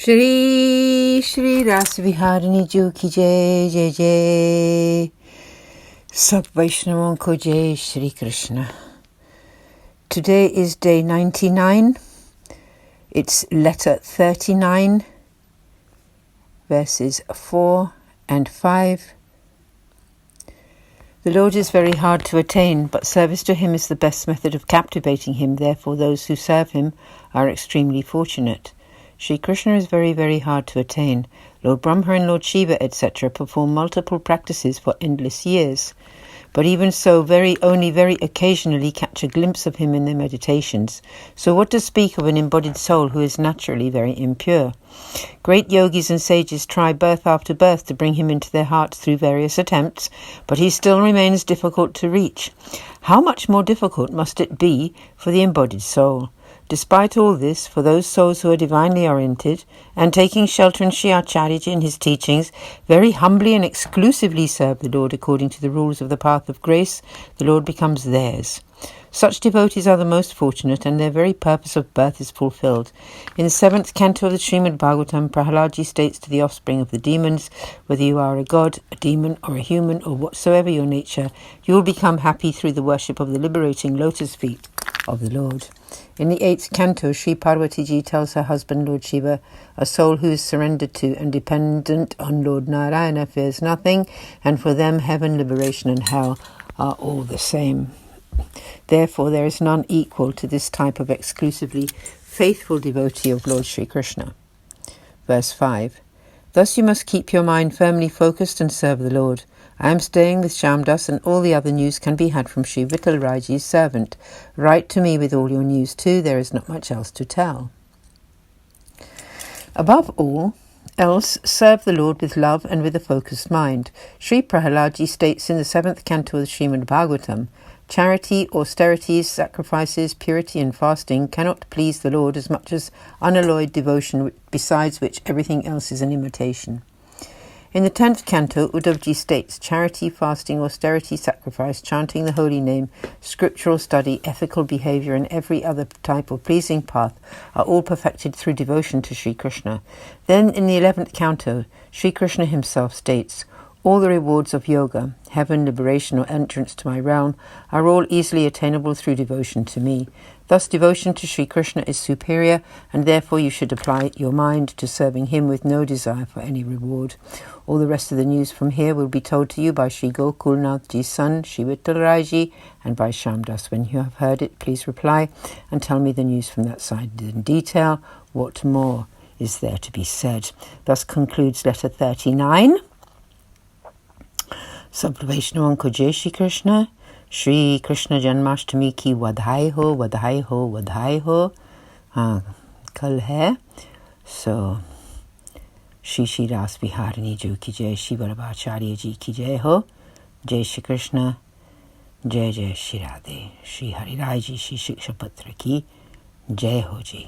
Shri Shri Ras Viharini Ju ki jai jai jai. Sab Vaishnavan ko jai Shri Krishna. Today is day 99. It's letter 39, verses 4 and 5. The Lord is very hard to attain, but service to him is the best method of captivating him. Therefore, those who serve him are extremely fortunate. Shri Krishna is very, very hard to attain. Lord Brahma and Lord Shiva, etc., perform multiple practices for endless years. But even so, only very occasionally catch a glimpse of him in their meditations. So what to speak of an embodied soul who is naturally very impure? Great yogis and sages try birth after birth to bring him into their hearts through various attempts, but he still remains difficult to reach. How much more difficult must it be for the embodied soul? Despite all this, for those souls who are divinely oriented and taking shelter in Sri Acharyaji and his teachings, very humbly and exclusively serve the Lord according to the rules of the path of grace, the Lord becomes theirs. Such devotees are the most fortunate, and their very purpose of birth is fulfilled. In the 7th canto of the Srimad Bhagavatam, Prahaladji states to the offspring of the demons, whether you are a god, a demon, or a human, or whatsoever your nature, you will become happy through the worship of the liberating lotus feet of the Lord. In the 8th canto, Sri Parvati Ji tells her husband, Lord Shiva, a soul who is surrendered to and dependent on Lord Narayana fears nothing, and for them heaven, liberation, and hell are all the same. Therefore, there is none equal to this type of exclusively faithful devotee of Lord Sri Krishna. Verse 5. Thus you must keep your mind firmly focused and serve the Lord. I am staying with Shyamdas, and all the other news can be had from Sri Vittal Raiji's servant. Write to me with all your news too, there is not much else to tell. Above all else, serve the Lord with love and with a focused mind. Sri Prahaladji states in the 7th canto of the Srimad Bhagavatam, charity, austerities, sacrifices, purity and fasting cannot please the Lord as much as unalloyed devotion, besides which everything else is an imitation. In the 10th canto, Uddhavji states, charity, fasting, austerity, sacrifice, chanting the holy name, scriptural study, ethical behavior, and every other type of pleasing path are all perfected through devotion to Sri Krishna. Then in the 11th canto, Sri Krishna himself states, all the rewards of yoga, heaven, liberation, or entrance to my realm, are all easily attainable through devotion to me. Thus, devotion to Sri Krishna is superior, and therefore you should apply your mind to serving him with no desire for any reward. All the rest of the news from here will be told to you by Sri Gokulnathji's son, Sri Vittal Raiji, and by Shyamdas. When you have heard it, please reply and tell me the news from that side in detail. What more is there to be said? Thus concludes letter 39. Sab Vaishnavan ko jai Shri Krishna. Shri Krishna Janmashtami ki vadhai ho, vadhai ho, vadhai ho. Kal hai. So, Shri Shri Ras Viharini Ju ki jai, Shri Vallabhacharya Ji ki jai ho. Jai Shri Krishna. Jai Jai Shri Radhe. Shri Hari Rai Ji, Shri Shiksha Patra ki jai ho ji.